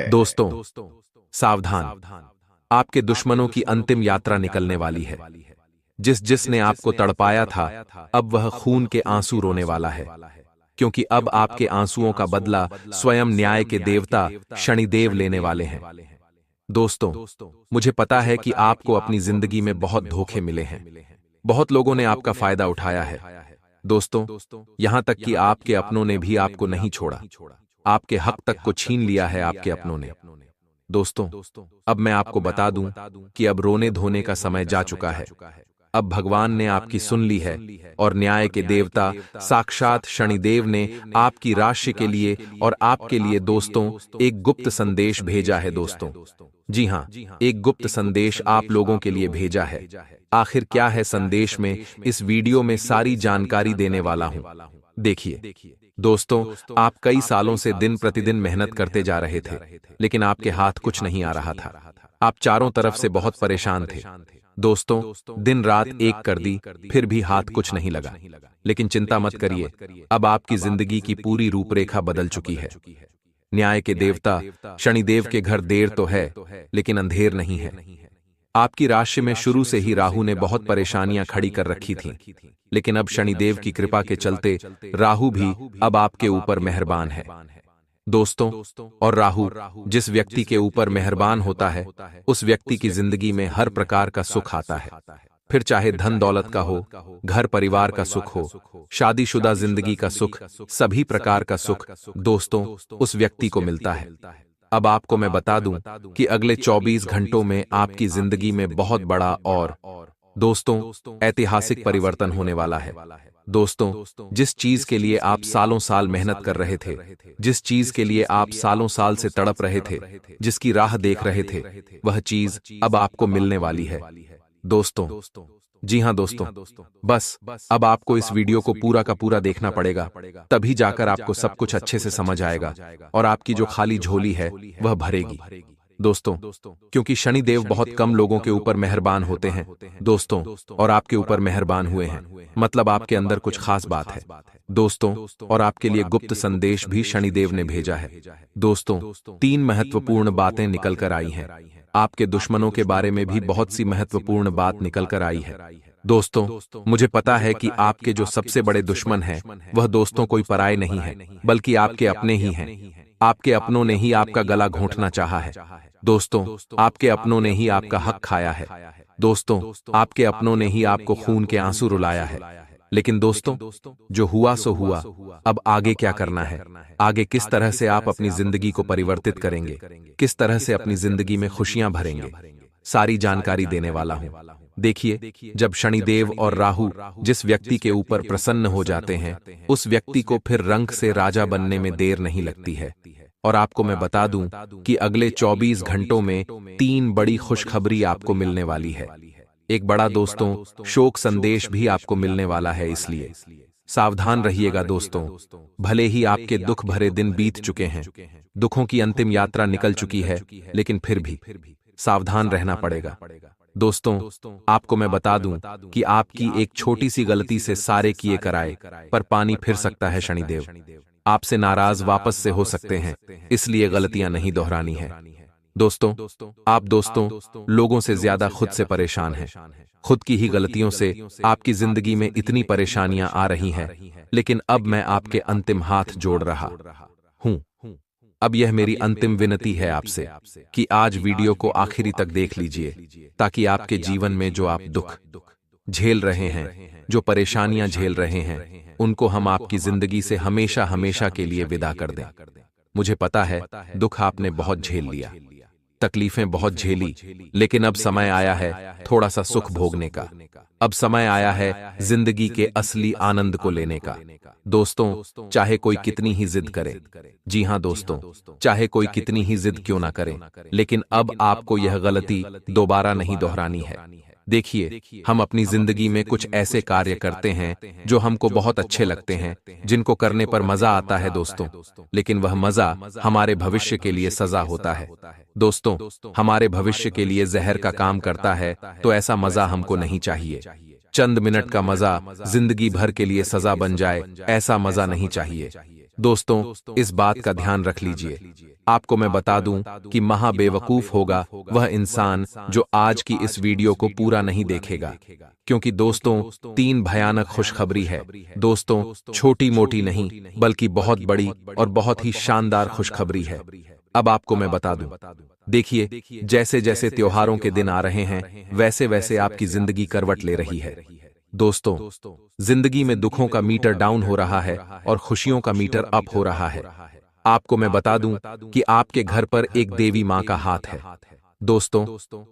दोस्तों, सावधान, आपके दुश्मनों की अंतिम यात्रा निकलने वाली है। जिसने आपको तड़पाया था, अब वह खून के आंसू रोने वाला है, क्योंकि अब आपके आंसुओं का बदला स्वयं न्याय के देवता शनिदेव लेने वाले हैं। दोस्तों, मुझे पता है कि आपको अपनी जिंदगी में बहुत धोखे मिले हैं। बहुत लोगों ने आपका फायदा उठाया है। दोस्तों, यहां तक कि आपके अपनों ने भी आपको नहीं छोड़ा। आपके हक तक को छीन लिया है आपके अपनों ने। दोस्तों, अब मैं आपको बता दूं कि अब रोने धोने का समय जा चुका है। अब भगवान ने आपकी सुन ली है और न्याय के देवता साक्षात शनिदेव ने आपकी राशि के लिए और आपके लिए दोस्तों एक गुप्त संदेश भेजा है। दोस्तों, जी हाँ, एक गुप्त संदेश आप लोगों के लिए भेजा है। आखिर क्या है संदेश में, इस वीडियो में सारी जानकारी देने वाला हूं। देखिए दोस्तों, आप कई सालों से दिन प्रतिदिन मेहनत करते जा रहे थे, लेकिन आपके हाथ कुछ नहीं आ रहा था। आप चारों तरफ से बहुत परेशान थे। दोस्तों, दिन रात एक कर दी, फिर भी हाथ कुछ नहीं लगा। लेकिन चिंता मत करिए, अब आपकी जिंदगी की पूरी रूपरेखा बदल चुकी है। न्याय के देवता शनिदेव के घर देर तो है, लेकिन अंधेर नहीं है। आपकी राशि में शुरू से ही राहु ने बहुत परेशानियां खड़ी कर रखी थीं, लेकिन अब शनिदेव की कृपा के चलते राहु भी अब आपके ऊपर मेहरबान है। दोस्तों, और राहु जिस व्यक्ति के ऊपर मेहरबान होता है, उस व्यक्ति की जिंदगी में हर प्रकार का सुख आता है। फिर चाहे धन दौलत का हो, घर परिवार का सुख हो, शादीशुदा जिंदगी का सुख, सभी प्रकार का सुख दोस्तों उस व्यक्ति को मिलता है। अब आपको मैं बता दूं कि अगले 24 घंटों में आपकी जिंदगी में बहुत बड़ा और दोस्तों ऐतिहासिक परिवर्तन होने वाला है। दोस्तों, जिस चीज के लिए आप सालों साल मेहनत कर रहे थे, जिस चीज के लिए आप सालों साल से तड़प रहे थे, जिसकी राह देख रहे थे, वह चीज अब आपको मिलने वाली है। दोस्तों, जी हां दोस्तों, बस अब आपको इस वीडियो को पूरा का पूरा देखना पड़ेगा, तभी जाकर आपको सब कुछ अच्छे से समझ आएगा और आपकी जो खाली झोली है वह भरेगी। दोस्तों, क्योंकि शनिदेव बहुत कम लोगों के ऊपर मेहरबान होते हैं दोस्तों, और आपके ऊपर मेहरबान हुए हैं, मतलब आपके अंदर कुछ खास बात है। दोस्तों, और आपके लिए गुप्त संदेश भी शनिदेव ने भेजा है। दोस्तों, 3 महत्वपूर्ण बातें निकल कर आई हैं। आपके दुश्मनों के बारे में भी बहुत सी महत्वपूर्ण बात निकल कर आई है। दोस्तों, मुझे पता है कि आपके जो सबसे बड़े दुश्मन हैं, वह दोस्तों कोई पराये नहीं है, बल्कि आपके अपने ही हैं। आपके अपनों ने ही आपका गला घोंटना चाहा है। दोस्तों, आपके अपनों ने ही आपका हक खाया है। दोस्तों, आपके अपनों ने ही आपको खून के आंसू रुलाया है। लेकिन दोस्तों, जो हुआ सो हुआ, अब आगे क्या करना है, आगे किस तरह से आप अपनी जिंदगी को परिवर्तित करेंगे, किस तरह से अपनी जिंदगी में खुशियां भरेंगे, सारी जानकारी देने वाला हूं। देखिए, जब शनिदेव और राहु जिस व्यक्ति के ऊपर प्रसन्न हो जाते हैं, उस व्यक्ति को फिर रंग से राजा बनने में देर नहीं लगती है। और आपको मैं बता दूं कि अगले 24 घंटों में 3 बड़ी खुशखबरी आपको मिलने वाली है। एक बड़ा दोस्तों शोक संदेश भी आपको मिलने वाला है, इसलिए सावधान रहिएगा दोस्तों। भले ही आपके दुख भरे दिन बीत चुके हैं, दुखों की अंतिम यात्रा निकल चुकी है, लेकिन फिर भी सावधान रहना पड़ेगा। दोस्तों, आपको मैं बता दूं कि आपकी एक छोटी सी गलती से सारे किए कराए पर पानी फिर सकता है शनिदेव। आपसे नाराज वापस से हो सकते हैं, इसलिए गलतियां नहीं दोहरानी है। दोस्तों, आप दोस्तों लोगों से ज्यादा खुद से परेशान हैं। खुद की ही गलतियों से आपकी जिंदगी में इतनी परेशानियां आ रही हैं, लेकिन अब मैं आपके अंतिम हाथ जोड़ रहा हूं। अब यह मेरी अंतिम विनती है आपसे कि आज वीडियो को आखिरी तक देख लीजिए, ताकि आपके जीवन में जो आप दुख झेल रहे हैं, जो परेशानियां झेल रहे हैं, उनको हम आपकी जिंदगी से हमेशा हमेशा के लिए विदा कर दें। मुझे पता है दुख आपने बहुत झेल लिया, तकलीफें बहुत झेली, लेकिन अब समय आया है थोड़ा सा सुख भोगने का। अब समय आया है जिंदगी के असली आनंद को लेने का। दोस्तों, चाहे कोई कितनी ही जिद करे, जी हां दोस्तों, चाहे कोई कितनी ही जिद क्यों ना करे, लेकिन अब आपको यह गलती दोबारा नहीं दोहरानी है। देखिए, हम अपनी जिंदगी में कुछ ऐसे कार्य करते हैं जो हमको बहुत अच्छे लगते हैं, जिनको करने पर मजा आता है दोस्तों, लेकिन वह मजा हमारे भविष्य के लिए सजा होता है। दोस्तों, हमारे भविष्य के लिए जहर का काम करता है, तो ऐसा मजा हमको नहीं चाहिए। चंद मिनट का मजा जिंदगी भर के लिए सजा बन जाए, ऐसा मजा नहीं चाहिए। दोस्तों, इस बात का ध्यान रख लीजिए। आपको मैं बता दूं कि महा बेवकूफ होगा वह इंसान जो आज की इस वीडियो को पूरा नहीं देखेगा, क्योंकि दोस्तों, 3 भयानक खुशखबरी है। दोस्तों, छोटी मोटी नहीं बल्कि बहुत बड़ी और बहुत ही शानदार खुशखबरी है। अब आपको मैं बता दूं। देखिए, जैसे जैसे त्योहारों के दिन आ रहे हैं, वैसे वैसे आपकी जिंदगी करवट ले रही है। दोस्तों, जिंदगी में दुखों का मीटर डाउन हो रहा है और खुशियों का मीटर अप हो रहा है। आपको मैं बता दूं कि आपके घर पर एक देवी माँ का हाथ है। दोस्तों,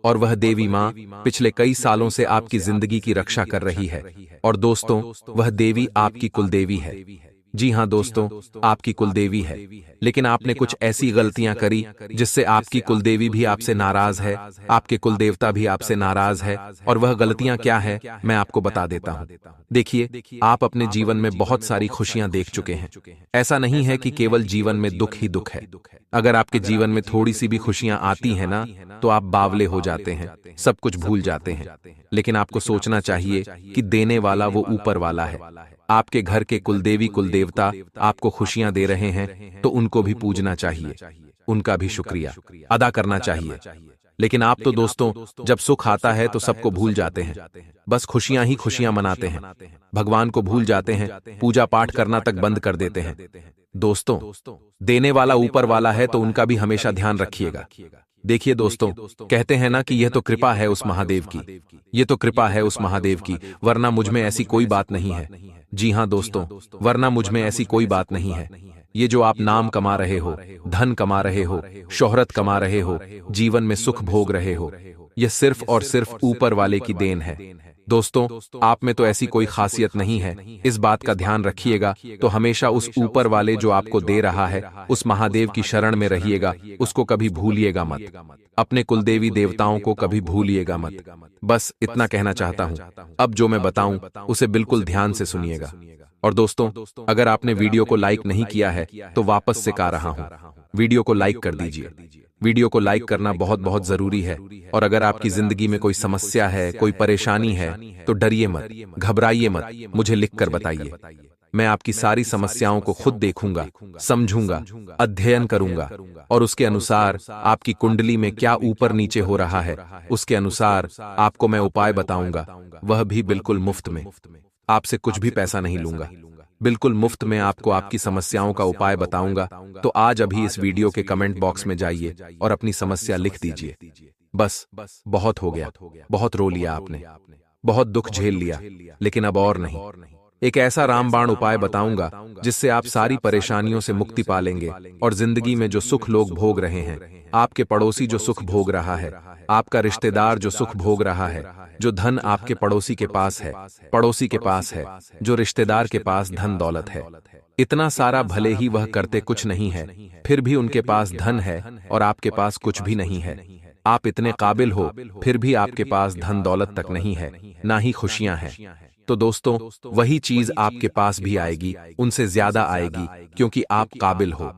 और वह देवी माँ पिछले कई सालों से आपकी जिंदगी की रक्षा कर रही है। और दोस्तों, वह देवी आपकी कुलदेवी है। जी हां दोस्तों, आपकी कुलदेवी है। लेकिन आपने कुछ ऐसी गलतियां करी जिससे आपकी कुलदेवी भी आपसे नाराज है, आपके कुलदेवता भी आपसे नाराज है। और वह गलतियां क्या है, मैं आपको बता देता हूं। देखिए, आप अपने जीवन में बहुत सारी खुशियां देख चुके हैं। ऐसा नहीं है कि केवल जीवन में दुख ही दुख है। अगर आपके जीवन में थोड़ी सी भी खुशियां आती हैं ना, तो आप बावले हो जाते हैं, सब कुछ भूल जाते हैं। लेकिन आपको सोचना चाहिए कि देने वाला वो ऊपर वाला है। आपके घर के कुलदेवी कुलदेवता आपको खुशियां दे रहे हैं, तो उनको भी पूजना चाहिए, उनका भी शुक्रिया अदा करना चाहिए। लेकिन आप तो दोस्तों, जब सुख आता है तो सबको भूल जाते हैं, बस खुशियां ही खुशियां मनाते हैं, भगवान को भूल जाते हैं, पूजा पाठ करना तक बंद कर देते हैं। दोस्तों, देने वाला ऊपर वाला है, तो उनका भी हमेशा ध्यान रखिएगा। देखिए दोस्तों, कहते हैं ना कि यह तो कृपा है उस महादेव की, ये तो कृपा है उस महादेव की, वरना मुझ में ऐसी कोई बात नहीं है। जी हां दोस्तों, वरना मुझ में ऐसी कोई बात नहीं है। ये जो आप नाम कमा रहे हो, धन कमा रहे हो, शोहरत कमा रहे हो, जीवन में सुख भोग रहे हो, यह सिर्फ और सिर्फ ऊपर वाले की देन है। दोस्तों, आप में तो ऐसी कोई खासियत नहीं है, इस बात का ध्यान रखिएगा। तो हमेशा उस ऊपर वाले जो आपको दे रहा है, उस महादेव की शरण में रहिएगा, उसको कभी भूलिएगा मत। अपने कुलदेवी देवताओं को कभी भूलिएगा मत। बस इतना कहना चाहता हूं। अब जो मैं बताऊं, उसे बिल्कुल ध्यान से सुनिएगा। और दोस्तों, अगर आपने वीडियो को लाइक नहीं किया है, तो वापस से कह रहा हूं, वीडियो को लाइक कर दीजिए। वीडियो को लाइक करना बहुत बहुत जरूरी है। और अगर आपकी जिंदगी में कोई समस्या है, कोई परेशानी है, तो डरिए मत, घबराइए मत, मुझे लिखकर बताइए। मैं आपकी सारी समस्याओं को खुद देखूंगा, समझूंगा, अध्ययन करूंगा, और उसके अनुसार आपकी कुंडली में क्या ऊपर नीचे हो रहा है, उसके अनुसार आपको मैं उपाय बताऊंगा, वह भी बिल्कुल मुफ्त में। आपसे कुछ भी पैसा नहीं लूंगा, बिल्कुल मुफ्त में आपको आपकी समस्याओं का उपाय बताऊंगा। तो आज अभी इस वीडियो के कमेंट बॉक्स में जाइए और अपनी समस्या लिख दीजिए। बस बहुत हो गया, बहुत रो लिया आपने, बहुत दुख झेल लिया, लेकिन अब और नहीं। एक ऐसा रामबाण उपाय बताऊंगा जिससे आप सारी परेशानियों से मुक्ति पा लेंगे। और जिंदगी में जो सुख लोग भोग रहे हैं, आपके पड़ोसी जो सुख भोग रहा है, आपका रिश्तेदार जो सुख भोग रहा है, जो धन आपके पड़ोसी के पास है, पड़ोसी के पास है, जो रिश्तेदार के पास धन दौलत है, इतना सारा, भले ही वह करते कुछ नहीं है, फिर भी उनके पास धन है और आपके पास कुछ भी नहीं है। आप इतने काबिल हो, फिर भी आपके पास धन दौलत तक नहीं है, ना ही खुशियां हैं। तो दोस्तों, वही चीज आपके पास भी आएगी, उनसे ज्यादा आएगी, क्योंकि आप काबिल हो।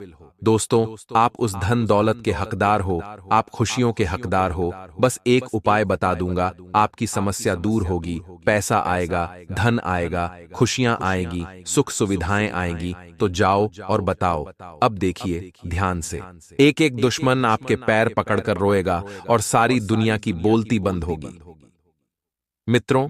दोस्तों, आप उस धन दौलत के हकदार हो, आप खुशियों के हकदार हो। बस एक उपाय बता दूंगा, आपकी समस्या दूर होगी, पैसा आएगा, धन आएगा, खुशियां आएगी, सुख सुविधाएं आएगी। तो जाओ और बताओ। अब देखिए ध्यान से, एक एक दुश्मन आपके पैर पकड़कर रोएगा और सारी दुनिया की बोलती बंद होगी। मित्रों,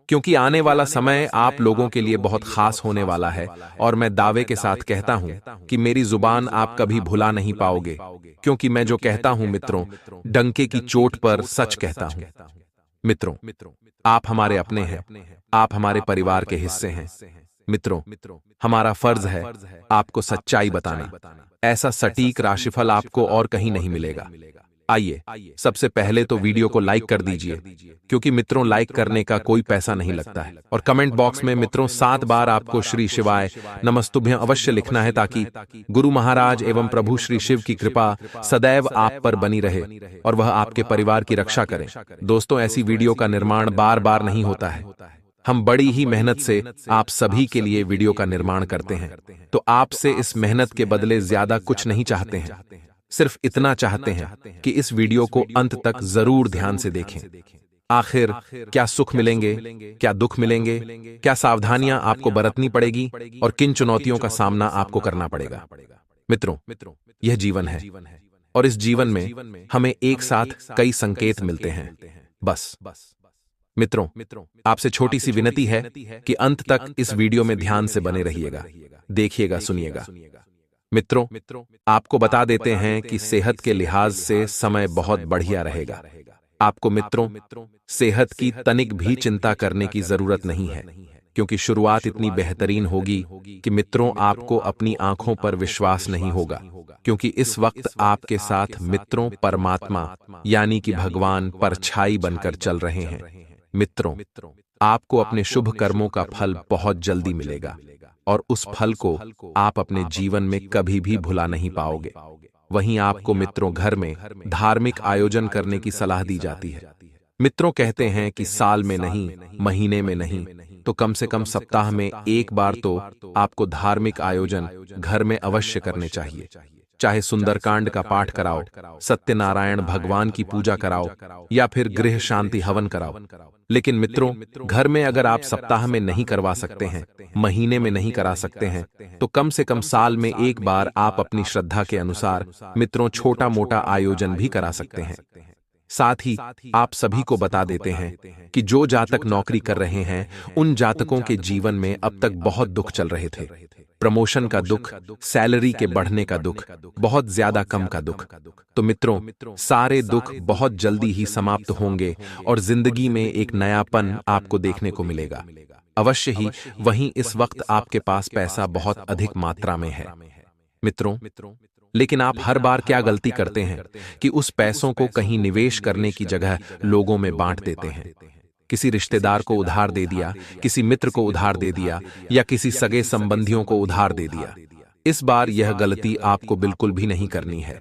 क्योंकि आने वाला समय आप लोगों के लिए बहुत खास होने वाला है, और मैं दावे के साथ कहता हूं कि मेरी जुबान आप कभी भुला नहीं पाओगे, क्योंकि मैं जो कहता हूं मित्रों, डंके की चोट पर सच कहता हूं। मित्रों, आप हमारे अपने हैं, आप हमारे परिवार के हिस्से हैं। मित्रों, हमारा फर्ज है आपको सच्चाई बताना। ऐसा सटीक राशिफल आपको और कहीं नहीं मिलेगा। आइए, सबसे पहले तो वीडियो को लाइक कर दीजिए, क्योंकि मित्रों, लाइक करने का कोई पैसा नहीं लगता है। और कमेंट बॉक्स में मित्रों 7 बार आपको श्री शिवाय नमस्तुभ्यं अवश्य लिखना है, ताकि गुरु महाराज एवं प्रभु श्री शिव की कृपा सदैव आप पर बनी रहे और वह आपके परिवार की रक्षा करें। दोस्तों, ऐसी वीडियो का निर्माण बार बार नहीं होता है। हम बड़ी ही मेहनत से आप सभी के लिए वीडियो का निर्माण करते हैं। तो आपसे इस मेहनत के बदले ज्यादा कुछ नहीं चाहते हैं, सिर्फ इतना चाहते हैं कि इस वीडियो को अंत तक जरूर ध्यान से देखें। आखिर क्या सुख मिलेंगे, क्या दुख मिलेंगे, क्या सावधानियां आपको बरतनी पड़ेगी और किन चुनौतियों का सामना आपको करना पड़ेगा। मित्रों, यह जीवन है और इस जीवन में हमें एक साथ कई संकेत मिलते हैं। बस मित्रों, आपसे छोटी सी विनती है कि अंत तक इस वीडियो में ध्यान से बने रहिएगा, देखिएगा, सुनिएगा। मित्रों, आपको बता देते हैं कि सेहत के लिहाज से समय बहुत बढ़िया रहेगा। आपको मित्रों सेहत की तनिक भी चिंता करने की जरूरत नहीं है, क्योंकि शुरुआत इतनी बेहतरीन होगी कि मित्रों आपको अपनी आंखों पर विश्वास नहीं होगा, क्योंकि इस वक्त आपके साथ मित्रों परमात्मा यानी कि भगवान परछाई बनकर चल रहे हैं। मित्रों, आपको अपने शुभ कर्मों का फल बहुत जल्दी मिलेगा और उस फल को आप अपने जीवन में कभी भी भुला नहीं पाओगे। वहीं आपको मित्रों घर में धार्मिक आयोजन करने की सलाह दी जाती है। मित्रों कहते हैं कि साल में नहीं, महीने में नहीं, तो कम से कम सप्ताह में एक बार तो आपको धार्मिक आयोजन घर में अवश्य करने चाहिए। चाहे सुंदरकांड का पाठ कराओ, सत्यनारायण भगवान की पूजा कराओ या फिर गृह शांति हवन कराओ। लेकिन मित्रों, घर में अगर आप सप्ताह में नहीं करवा सकते हैं, महीने में नहीं करा सकते हैं, तो कम से कम साल में एक बार आप अपनी श्रद्धा के अनुसार मित्रों छोटा मोटा आयोजन भी करा सकते हैं। साथ ही आप सभी को बता देते हैं कि जो जातक नौकरी कर रहे हैं, उन जातकों के जीवन में अब तक बहुत दुख चल रहे थे। प्रमोशन का दुख, सैलरी के बढ़ने का दुख, बहुत ज्यादा कम का दुख। तो मित्रों, सारे दुख बहुत जल्दी ही समाप्त होंगे और जिंदगी में एक नयापन आपको देखने को मिलेगा। अवश्य ही वहीं इस वक्त आपके पास पैसा बहुत अधिक मात्रा में है। मित्रों, लेकिन आप हर बार क्या गलती करते हैं कि उस पैसों को कहीं निवेश करने की जगह लोगों में बांट देते हैं। किसी रिश्तेदार को उधार दे दिया, किसी मित्र को उधार दे दिया या किसी सगे संबंधियों को उधार दे दिया। इस बार यह गलती आपको बिल्कुल भी नहीं करनी है।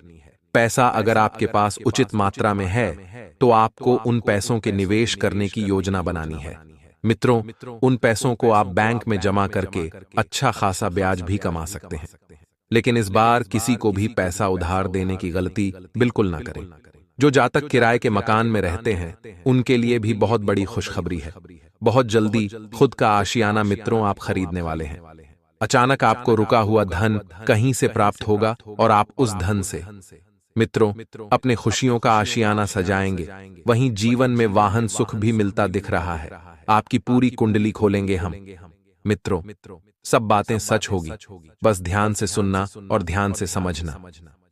पैसा अगर आपके पास उचित मात्रा में है तो आपको उन पैसों के निवेश करने की योजना बनानी है। मित्रों, उन पैसों को आप बैंक में जमा करके अच्छा खासा ब्याज भी कमा सकते हैं। लेकिन इस बार किसी को भी पैसा उधार देने की गलती बिल्कुल ना करें। जो जातक किराए के मकान में रहते हैं, उनके लिए भी बहुत बड़ी खुशखबरी है। बहुत जल्दी खुद का आशियाना मित्रों आप खरीदने वाले हैं। अचानक आपको रुका हुआ धन कहीं से प्राप्त होगा और आप उस धन से मित्रों अपने खुशियों का आशियाना सजाएंगे। वहीं जीवन में वाहन सुख भी मिलता दिख रहा है। आपकी पूरी कुंडली खोलेंगे हम। मित्रों, सब बातें सच होगी, बस ध्यान से सुनना और ध्यान से समझना।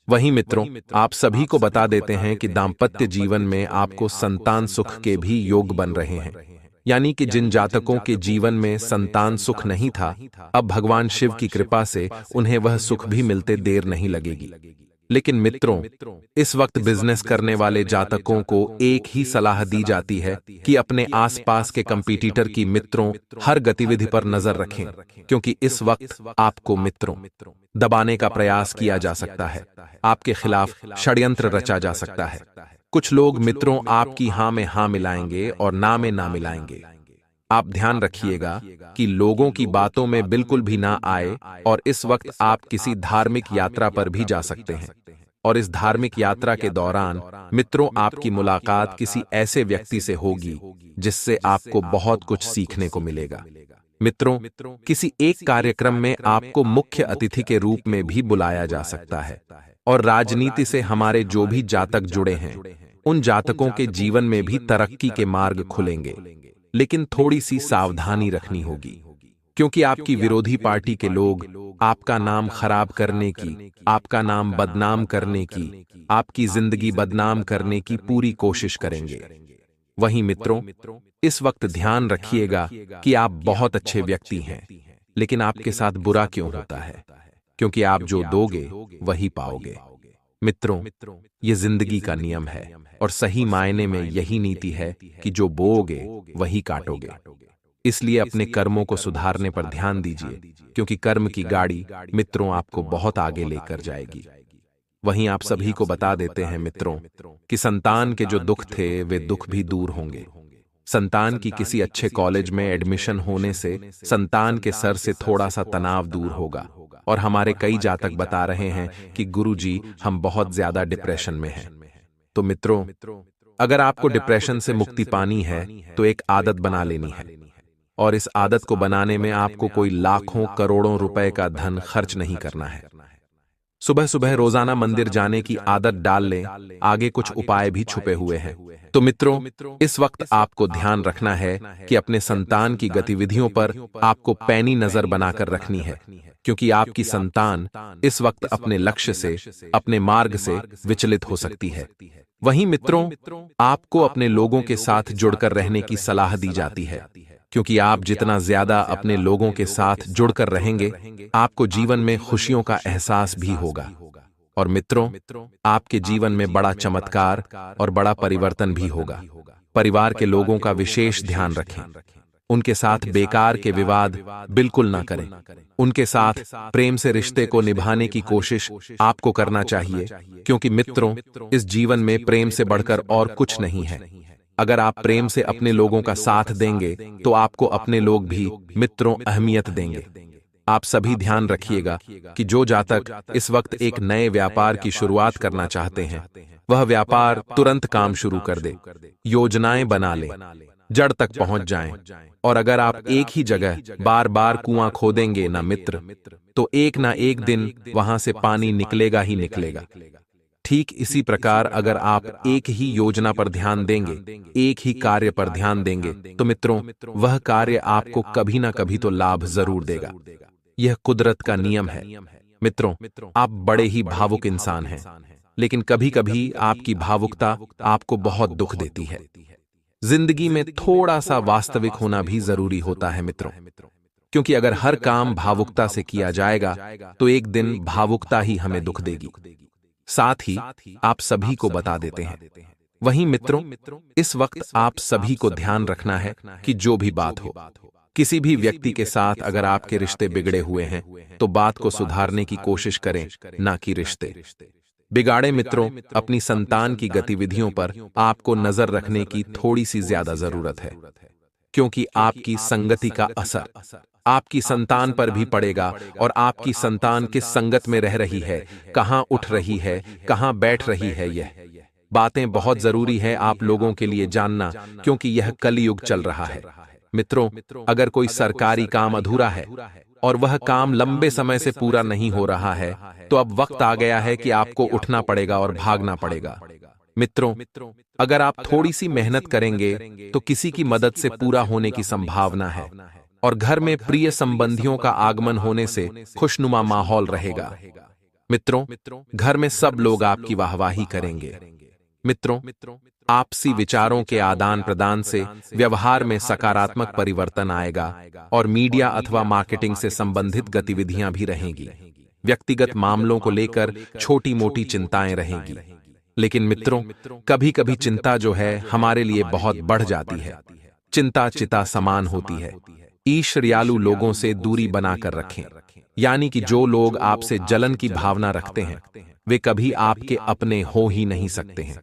वहीं मित्रों, आप सभी को बता देते हैं कि दाम्पत्य जीवन में आपको संतान सुख के भी योग बन रहे हैं। यानी कि जिन जातकों के जीवन में संतान सुख नहीं था, अब भगवान शिव की कृपा से उन्हें वह सुख भी मिलते देर नहीं लगेगी। लेकिन मित्रों, इस वक्त बिजनेस करने वाले जातकों को एक ही सलाह दी जाती है कि अपने आसपास के कंपटीटर की मित्रों हर गतिविधि पर नजर रखें, क्योंकि इस वक्त आपको मित्रों दबाने का प्रयास किया जा सकता है। आपके खिलाफ षड्यंत्र रचा जा सकता है। कुछ लोग मित्रों आपकी हां में हां मिलाएंगे और ना में ना मिलाएंगे। आप ध्यान रखिएगा कि लोगों की बातों में बिल्कुल भी ना आए और इस वक्त आप किसी धार्मिक यात्रा पर भी जा सकते हैं। और इस धार्मिक यात्रा के दौरान मित्रों आपकी मुलाकात किसी ऐसे व्यक्ति से होगी जिससे आपको बहुत कुछ सीखने को मिलेगा। मित्रों, किसी एक कार्यक्रम में आपको मुख्य अतिथि के रूप में भी बुलाया जा सकता है। और राजनीति से हमारे जो भी जातक जुड़े हैं, उन जातकों के जीवन में भी तरक्की के मार्ग खुलेंगे। लेकिन थोड़ी सी सावधानी रखनी होगी, क्योंकि आपकी विरोधी पार्टी के लोग आपका नाम खराब करने की, आपका नाम बदनाम करने की, आपकी जिंदगी बदनाम करने की पूरी कोशिश करेंगे। वहीं मित्रों, इस वक्त ध्यान रखिएगा कि आप बहुत अच्छे व्यक्ति हैं, लेकिन आपके साथ बुरा क्यों होता है? क्योंकि आप जो दोगे वही पाओगे। मित्रों, ये जिंदगी का नियम है और सही मायने में यही नीति है कि जो बोओगे वही काटोगे। इसलिए अपने कर्मों को सुधारने पर ध्यान दीजिए, क्योंकि कर्म की गाड़ी मित्रों आपको बहुत आगे लेकर जाएगी। वहीं आप सभी को बता देते हैं मित्रों कि संतान के जो दुख थे वे दुख भी दूर होंगे। संतान की किसी अच्छे कॉलेज में एडमिशन होने से संतान के सर से थोड़ा सा तनाव दूर होगा। और हमारे कई जातक बता रहे हैं कि गुरुजी हम बहुत ज्यादा डिप्रेशन में हैं। तो मित्रों, अगर आपको डिप्रेशन से मुक्ति पानी है तो एक आदत बना लेनी है, और इस आदत को बनाने में आपको कोई लाखों करोड़ों रुपए का धन खर्च नहीं करना है। सुबह सुबह रोजाना मंदिर जाने की आदत डाल लें। आगे कुछ उपाय भी छुपे हुए हैं। तो मित्रों, इस वक्त आपको ध्यान रखना है कि अपने संतान की गतिविधियों पर आपको पैनी नजर बनाकर रखनी है, क्योंकि आपकी संतान इस वक्त अपने लक्ष्य से, अपने मार्ग से विचलित हो सकती है। वहीं मित्रों, आपको अपने लोगों के साथ जुड़कर रहने की सलाह दी जाती है, क्योंकि आप जितना ज्यादा अपने लोगों के साथ जुड़कर रहेंगे, आपको जीवन में खुशियों का एहसास भी होगा। और मित्रों, आपके जीवन में बड़ा चमत्कार और बड़ा परिवर्तन भी होगा। परिवार के लोगों का विशेष ध्यान रखें। उनके साथ बेकार के विवाद बिल्कुल ना करें। उनके साथ प्रेम से रिश्ते को निभाने की कोशिश आपको करना चाहिए, क्योंकि मित्रों, इस जीवन में प्रेम से बढ़कर और कुछ नहीं है। अगर आप प्रेम से अपने लोगों का साथ देंगे तो आपको अपने लोग भी मित्रों अहमियत देंगे। आप सभी ध्यान रखिएगा कि जो जातक इस वक्त एक नए व्यापार की शुरुआत करना चाहते हैं, वह व्यापार तुरंत काम शुरू कर दे, योजनाएं बना ले, जड़ तक पहुंच जाएं। और अगर आप एक ही जगह बार बार कुआं खोदेंगे ना मित्र, तो एक ना एक दिन वहां से पानी निकलेगा ही निकलेगा। ठीक इसी प्रकार अगर आप एक ही योजना पर ध्यान देंगे, एक ही कार्य पर ध्यान देंगे, तो मित्रों, वह कार्य आपको कभी ना कभी तो लाभ जरूर देगा। यह कुदरत का नियम है। मित्रों, आप बड़े ही भावुक इंसान हैं, लेकिन कभी कभी आपकी भावुकता आपको बहुत दुख देती है। जिंदगी में थोड़ा सा वास्तविक होना भी जरूरी होता है मित्रों, क्योंकि अगर हर काम भावुकता से किया जाएगा तो एक दिन भावुकता ही हमें दुख देगी। साथ ही आप सभी को बता देते हैं। वहीं मित्रों, इस वक्त आप सभी को ध्यान रखना है कि जो भी बात हो, किसी भी व्यक्ति के साथ अगर आपके रिश्ते बिगड़े हुए हैं तो बात को सुधारने की कोशिश करें, ना कि रिश्ते बिगाड़े। मित्रों, अपनी संतान की गतिविधियों पर आपको नजर रखने की थोड़ी सी ज्यादा जरूरत है, क्योंकि आपकी संगति का असर आपकी संतान पर भी पड़ेगा। और आपकी संतान किस संगत में रह रही है, कहां उठ रही है, कहां बैठ रही है, यह बातें बहुत जरूरी है आप लोगों के लिए जानना, क्योंकि यह कलयुग चल रहा है। मित्रों, अगर कोई सरकारी काम अधूरा है और वह काम लंबे समय से पूरा नहीं हो रहा है, तो अब वक्त आ गया है कि आपको उठना पड़ेगा और भागना पड़ेगा। मित्रों, अगर आप थोड़ी सी मेहनत करेंगे तो किसी की मदद से पूरा होने की संभावना है, और घर में प्रिय संबंधियों का आगमन होने से खुशनुमा माहौल रहेगा। मित्रों, घर में सब लोग आपकी वाहवाही करेंगे। मित्रों, आपसी विचारों के आदान प्रदान से व्यवहार में सकारात्मक परिवर्तन आएगा, और मीडिया अथवा मार्केटिंग से संबंधित गतिविधियां भी रहेंगी। व्यक्तिगत मामलों को लेकर छोटी मोटी चिंताएं रहेंगी, लेकिन मित्रों, कभी कभी चिंता जो है हमारे लिए बहुत बढ़ जाती है। चिंता चिता समान होती है। ईर्ष्यालु लोगों से दूरी बनाकर रखें, यानी कि जो लोग आपसे जलन की भावना रखते हैं, वे कभी आपके अपने हो ही नहीं सकते हैं।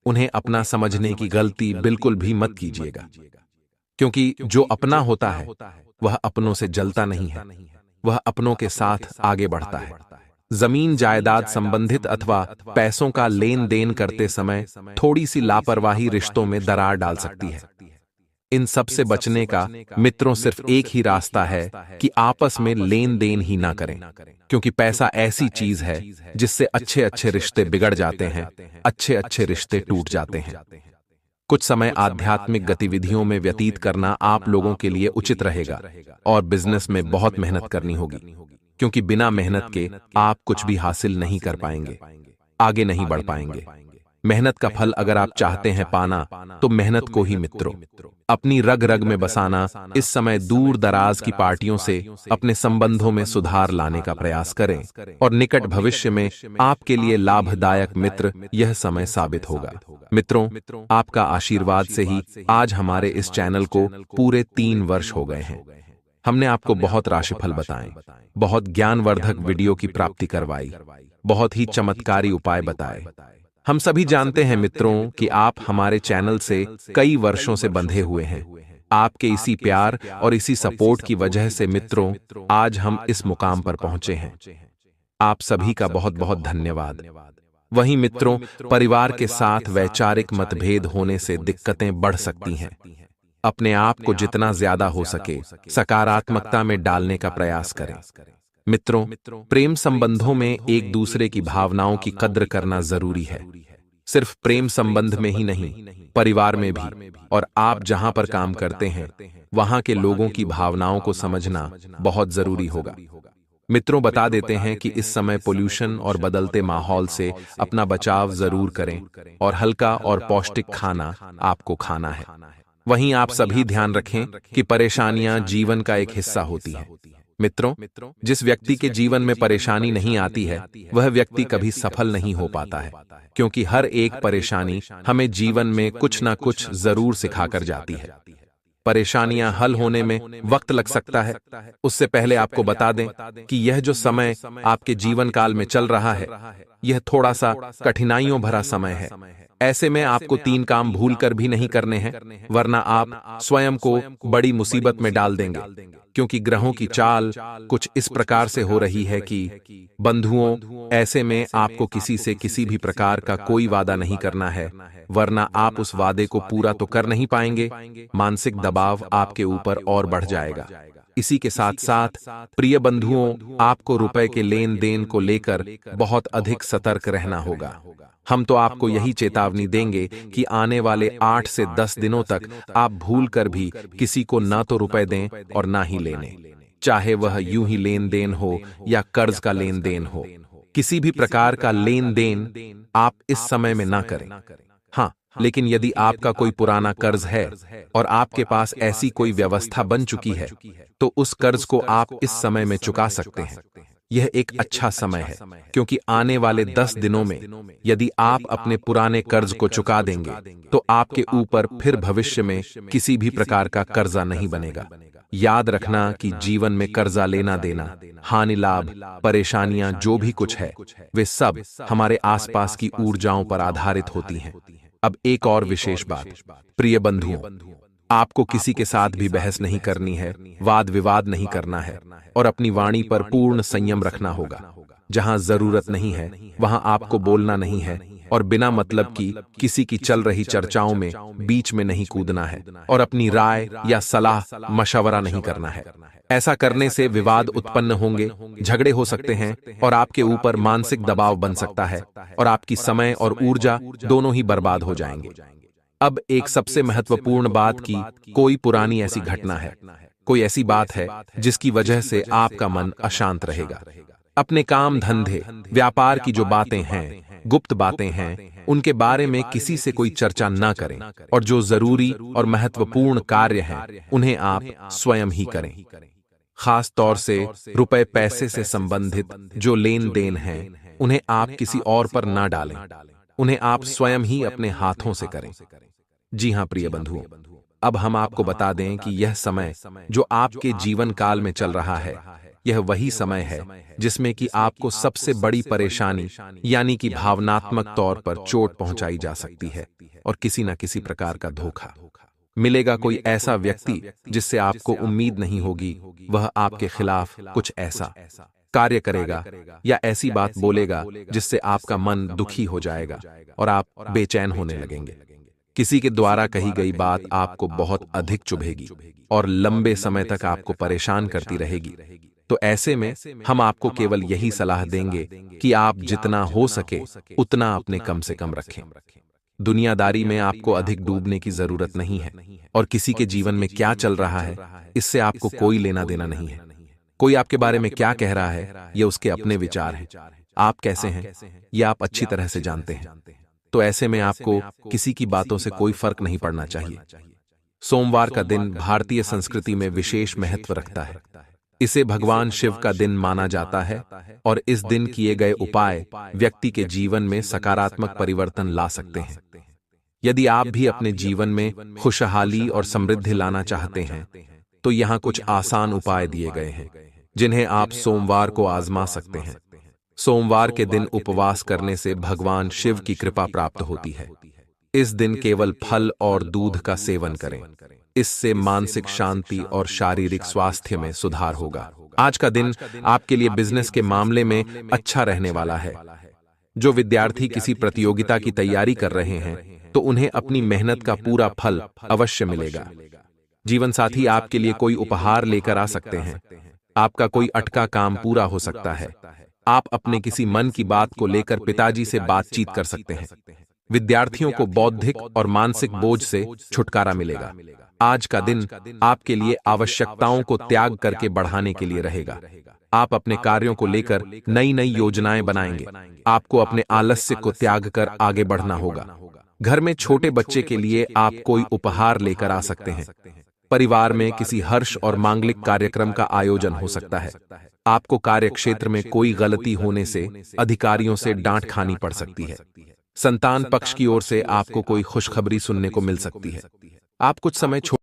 उन्हें अपना समझने की गलती बिल्कुल भी मत कीजिएगा, क्योंकि जो अपना होता है वह अपनों से जलता नहीं है, वह अपनों के साथ आगे बढ़ता है। जमीन जायदाद संबंधित अथवा पैसों का लेन देन करते समय थोड़ी सी लापरवाही रिश्तों में दरार डाल सकती है। इन सब से बचने का मित्रों सिर्फ एक ही रास्ता है कि आपस में लेन देन ही ना करें, क्योंकि पैसा ऐसी चीज है जिससे अच्छे अच्छे रिश्ते बिगड़ जाते हैं, अच्छे अच्छे रिश्ते टूट जाते हैं। कुछ समय आध्यात्मिक गतिविधियों में व्यतीत करना आप लोगों के लिए उचित रहेगा, और बिजनेस में बहुत मेहनत करनी होगी, क्योंकि बिना मेहनत के आप कुछ भी हासिल नहीं कर पाएंगे, आगे नहीं बढ़ पाएंगे। मेहनत का फल अगर आप चाहते हैं पाना, तो मेहनत को ही मित्रों अपनी रग रग में बसाना। इस समय दूर दराज की पार्टियों से अपने संबंधों में सुधार लाने का प्रयास करें, और निकट भविष्य में आपके लिए लाभदायक मित्र यह समय साबित होगा। मित्रों, आपका आशीर्वाद से ही आज हमारे इस चैनल को पूरे 3 वर्ष हो गए हैं। हमने आपको बहुत राशिफल बताएं, बहुत ज्ञानवर्धक वीडियो की प्राप्ति करवाई, बहुत ही चमत्कारी उपाय बताए। हम सभी जानते हैं मित्रों कि आप हमारे चैनल से कई वर्षों से बंधे हुए हैं। आपके इसी प्यार और इसी सपोर्ट की वजह से मित्रों आज हम इस मुकाम पर पहुंचे हैं। आप सभी का बहुत बहुत धन्यवाद। वहीं मित्रों, परिवार के साथ वैचारिक मतभेद होने से दिक्कतें बढ़ सकती हैं। अपने आप को जितना ज्यादा हो सके सकारात्मकता में डालने का प्रयास करें। मित्रों, प्रेम संबंधों में एक दूसरे की भावनाओं की कद्र करना जरूरी है। सिर्फ प्रेम संबंध में ही नहीं, परिवार में भी, और आप जहां पर काम करते हैं वहां के लोगों की भावनाओं को समझना बहुत जरूरी होगा। मित्रों, बता देते हैं कि इस समय पोल्यूशन और बदलते माहौल से अपना बचाव जरूर करें और हल्का और पौष्टिक खाना आपको खाना है। वहीं आप सभी ध्यान रखें कि परेशानियां जीवन का एक हिस्सा होती हैं। मित्रों, जिस व्यक्ति के जीवन में परेशानी नहीं आती है वह व्यक्ति कभी सफल नहीं हो पाता है, क्योंकि हर एक परेशानी हमें जीवन में कुछ ना कुछ जरूर सिखाकर जाती है। परेशानियां हल होने में वक्त लग सकता है। उससे पहले आपको बता दें कि यह जो समय आपके जीवन काल में चल रहा है यह थोड़ा सा कठिनाइयों भरा समय है। ऐसे में आपको 3 काम भूलकर भी नहीं करने हैं, वरना आप स्वयं को बड़ी मुसीबत में डाल देंगे। क्योंकि ग्रहों की चाल कुछ इस प्रकार से हो रही है कि बंधुओं, ऐसे में आपको किसी से किसी भी प्रकार का कोई वादा नहीं करना है, वरना आप उस वादे को पूरा तो कर नहीं पाएंगे, मानसिक दबाव आपके ऊपर और बढ़ जाएगा। इसी के साथ साथ प्रिय बंधुओं, आपको रुपए के लेन देन को लेकर बहुत अधिक सतर्क रहना होगा। हम तो आपको यही चेतावनी देंगे कि आने वाले 8 से 10 दिनों तक आप भूल कर भी किसी को ना तो रुपए दें और ना ही लेने, चाहे वह यूं ही लेन देन हो या कर्ज का लेन देन हो। किसी भी प्रकार का लेन देन आप इस समय में ना करें। हाँ, लेकिन यदि आपका कोई पुराना कर्ज है और आपके पास ऐसी कोई व्यवस्था बन चुकी है तो उस कर्ज को आप इस समय में चुका सकते हैं। यह एक अच्छा समय है, क्योंकि आने वाले 10 दिनों में यदि आप अपने पुराने कर्ज को चुका देंगे तो आपके ऊपर फिर भविष्य में किसी भी प्रकार का कर्जा नहीं बनेगा। याद रखना कि जीवन में कर्जा लेना देना, हानि लाभ, परेशानियां जो भी कुछ है वे सब हमारे आसपास की ऊर्जाओं पर आधारित होती हैं। अब एक और विशेष बात, प्रिय बंधुओं, आपको किसी के साथ भी बहस नहीं करनी है, वाद विवाद नहीं करना है और अपनी वाणी पर पूर्ण संयम रखना होगा। जहां जरूरत नहीं है वहां आपको बोलना नहीं है और बिना मतलब की किसी की चल रही चर्चाओं में बीच में नहीं कूदना है और अपनी राय या सलाह मशवरा नहीं करना है। ऐसा करने से विवाद उत्पन्न होंगे, झगड़े हो सकते हैं और आपके ऊपर मानसिक दबाव बन सकता है और आपकी समय और ऊर्जा दोनों ही बर्बाद हो जाएंगे। अब एक सबसे महत्वपूर्ण बात की कोई पुरानी ऐसी घटना है, कोई ऐसी बात है जिसकी वजह से आपका मन अशांत रहेगा। अपने काम धंधे व्यापार की जो बातें हैं, गुप्त बातें हैं, उनके बारे में किसी से कोई चर्चा ना करें और जो जरूरी और महत्वपूर्ण कार्य हैं उन्हें आप स्वयं ही करें। खास तौर से रुपए पैसे से संबंधित जो लेन देन हैं उन्हें आप किसी और पर ना डालें, उन्हें आप स्वयं ही अपने हाथों से करें। जी हां प्रिय बंधुओं, अब हम आपको बता दें कि यह समय जो आपके जीवन काल में चल रहा है यह वही समय है जिसमें कि आपको सबसे बड़ी परेशानी यानी कि भावनात्मक तौर पर चोट पहुंचाई जा सकती है और किसी न किसी प्रकार का धोखा मिलेगा। कोई ऐसा व्यक्ति जिससे आपको उम्मीद नहीं होगी वह आपके खिलाफ कुछ ऐसा कार्य करेगा या ऐसी बात बोलेगा जिससे आपका मन दुखी हो जाएगा और आप बेचैन होने लगेंगे। किसी के द्वारा कही गई बात आपको बहुत अधिक चुभेगी और लंबे समय तक आपको परेशान करती रहेगी। तो ऐसे में हम आपको केवल यही सलाह देंगे कि आप जितना हो सके उतना अपने कम से कम रखें। दुनियादारी में आपको अधिक डूबने की जरूरत नहीं है और किसी के जीवन में क्या चल रहा है इससे आपको कोई लेना देना नहीं है। कोई आपके बारे में क्या कह रहा है ये उसके अपने विचार हैं। आप कैसे हैं ये आप अच्छी तरह से जानते हैं। तो ऐसे में आपको किसी की बातों से कोई फर्क नहीं पड़ना चाहिए। सोमवार का दिन भारतीय संस्कृति में विशेष महत्व रखता है। इसे भगवान शिव का दिन माना जाता है और इस दिन किए गए उपाय व्यक्ति के जीवन में सकारात्मक परिवर्तन ला सकते हैं। यदि आप भी अपने जीवन में खुशहाली और समृद्धि लाना चाहते हैं तो यहाँ कुछ आसान उपाय दिए गए हैं जिन्हें आप सोमवार को आजमा सकते हैं। सोमवार के दिन उपवास करने से भगवान शिव की कृपा प्राप्त होती है। इस दिन केवल फल और दूध का सेवन करें, इससे मानसिक शांति और शारीरिक स्वास्थ्य में सुधार होगा। आज का दिन आपके लिए बिजनेस के मामले में अच्छा रहने वाला है। जो विद्यार्थी किसी प्रतियोगिता की तैयारी कर रहे हैं तो उन्हें अपनी मेहनत का पूरा फल अवश्य मिलेगा। जीवनसाथी आपके लिए कोई उपहार लेकर आ सकते हैं। आपका कोई अटका काम पूरा हो सकता है। आप अपने किसी मन की बात को लेकर पिताजी से बातचीत कर सकते हैं। विद्यार्थियों को बौद्धिक और मानसिक बोझ से छुटकारा मिलेगा। आज का दिन आपके लिए आवश्यकताओं को त्याग करके बढ़ाने के लिए रहेगा। आप अपने कार्यों को लेकर नई नई योजनाएं बनाएंगे। आपको अपने आलस्य को त्याग कर आगे बढ़ना होगा। घर में छोटे बच्चे के लिए आप कोई उपहार लेकर आ सकते हैं। परिवार में किसी हर्ष और मांगलिक कार्यक्रम का आयोजन हो सकता है। आपको कार्यक्षेत्र में कोई गलती होने से अधिकारियों से डांट खानी पड़ सकती है। संतान पक्ष की ओर से आपको कोई खुशखबरी सुनने को मिल सकती है। आप कुछ समय